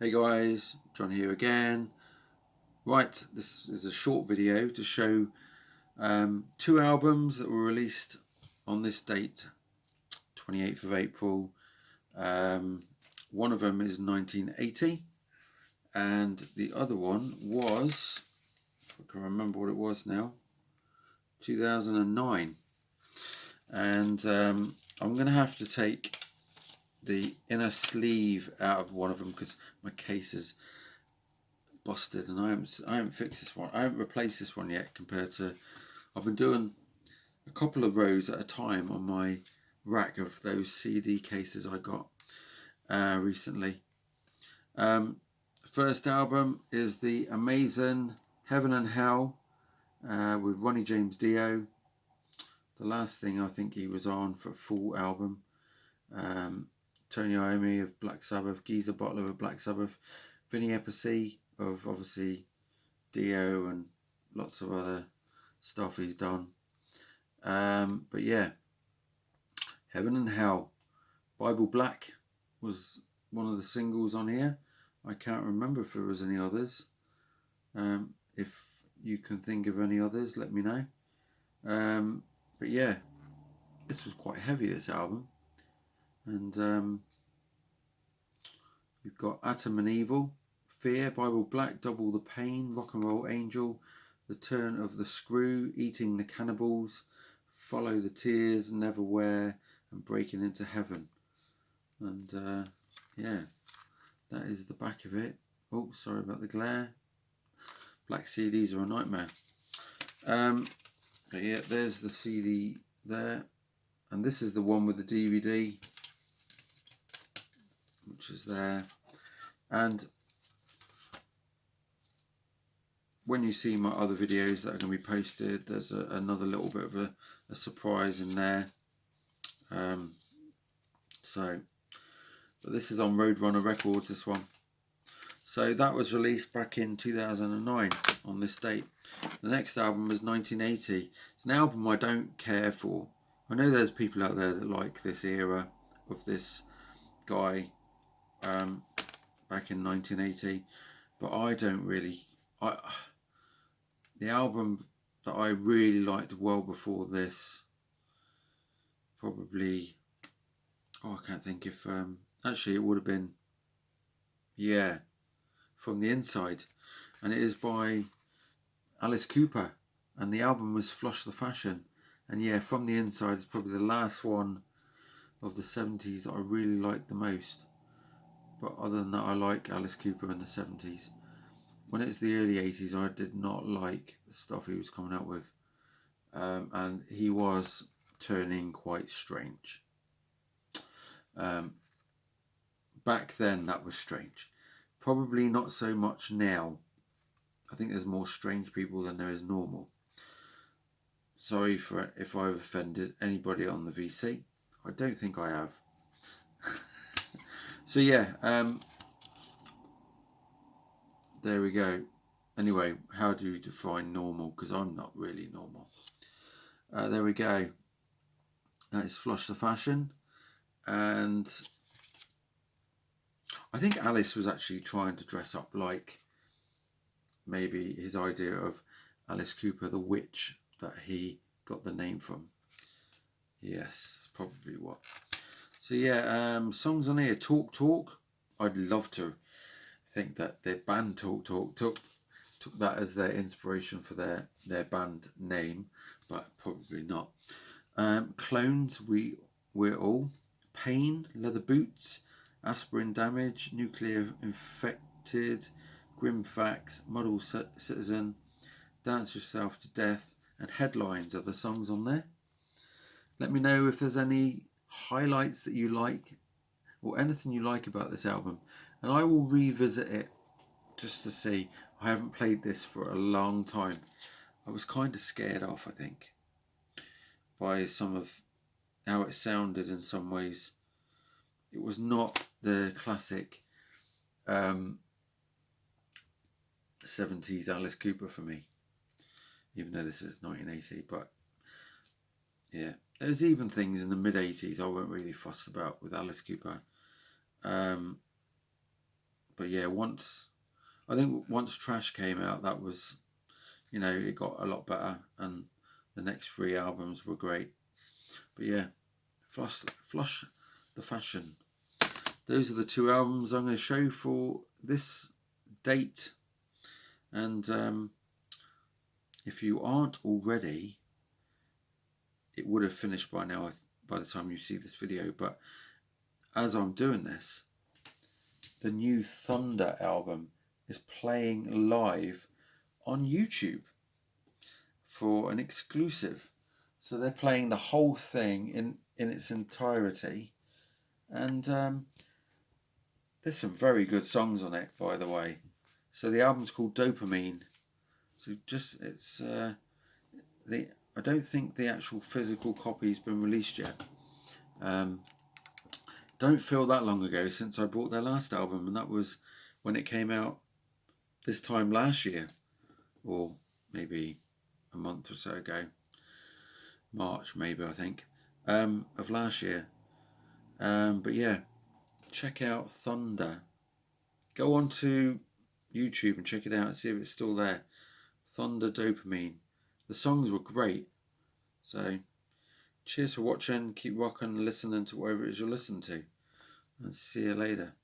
Hey guys, John here again. Right, this is a short video to show two albums that were released on this date, 28th of April. One of them is 1980 and the other one was, if I can remember what it was now, 2009. And I'm going to have to take the inner sleeve out of one of them because my case is busted and I haven't fixed this one. I haven't replaced this one yet compared to, I've been doing a couple of rows at a time on my rack of those CD cases I got recently. First album is the amazing Heaven and Hell with Ronnie James Dio. The last thing I think he was on for a full album. Tony Iommi of Black Sabbath, Geezer Butler of Black Sabbath, Vinny Appice of obviously Dio and lots of other stuff he's done. But yeah, Heaven and Hell. Bible Black was one of the singles on here. I can't remember if there was any others. If you can think of any others, let me know. But yeah, this was quite heavy, this album. And you've got Atom and Evil, Fear, Bible Black, Double the Pain, Rock and Roll Angel, The Turn of the Screw, Eating the Cannibals, Follow the Tears, Neverwhere, and Breaking into Heaven. And yeah, that is the back of it. Oh, sorry about the glare. Black CDs are a nightmare. But yeah, there's the CD there. And this is the one with the DVD, which is there. And when you see my other videos that are going to be posted, there's another little bit of a surprise in there. But this is on Roadrunner Records, this one. So that was released back in 2009 on this date. The next album was 1980. It's an album I don't care for. I know there's people out there that like this era of this guy back in 1980, but I don't really. The album that I really liked well before this, probably, I can't think if actually it would have been, yeah, From the Inside, and it is by Alice Cooper, and the album was Flush the Fashion. And yeah, From the Inside is probably the last one of the 70s that I really liked the most. But other than that, I like Alice Cooper in the 70s. When it was the early 80s, I did not like the stuff he was coming out with. And he was turning quite strange. Back then, that was strange. Probably not so much now. I think there's more strange people than there is normal. Sorry for if I've offended anybody on the VC. I don't think I have. So yeah, there we go. Anyway, how do you define normal? Because I'm not really normal. There we go. That is Flush the Fashion. And I think Alice was actually trying to dress up like maybe his idea of Alice Cooper, the witch, that he got the name from. Yes, that's probably what. So yeah, songs on here. Talk Talk. I'd love to think that their band Talk Talk took that as their inspiration for their band name, but probably not. Clones, We're All. Pain, Leather Boots, Aspirin Damage, Nuclear Infected, Grim Facts, Model Citizen, Dance Yourself to Death, and Headlines are the songs on there. Let me know if there's any highlights that you like or anything you like about this album, and I will revisit it just to see. I haven't played this for a long time. I was kind of scared off, I think, by some of how it sounded in some ways. It was not the classic 70s Alice Cooper for me, even though this is 1980. But yeah, there's even things in the mid 80s I weren't really fussed about with Alice Cooper. but yeah, once Trash came out, that was, you know, it got a lot better, and the next 3 albums were great. But yeah, Flush the Fashion. Those are the 2 albums I'm going to show for this date. And if you aren't already, it would have finished by now by the time you see this video, but as I'm doing this, the new Thunder album is playing live on YouTube for an exclusive. So they're playing the whole thing in its entirety, and there's some very good songs on it, by the way. So the album's called Dopamine. So just I don't think the actual physical copy's been released yet. Don't feel that long ago since I bought their last album, and that was when it came out this time last year, or maybe a month or so ago. March, maybe, I think, of last year. But yeah, check out Thunder. Go on to YouTube and check it out and see if it's still there. Thunder Dopamine. The songs were great. So cheers for watching. Keep rocking and listening to whatever it is you're listening to. And see you later.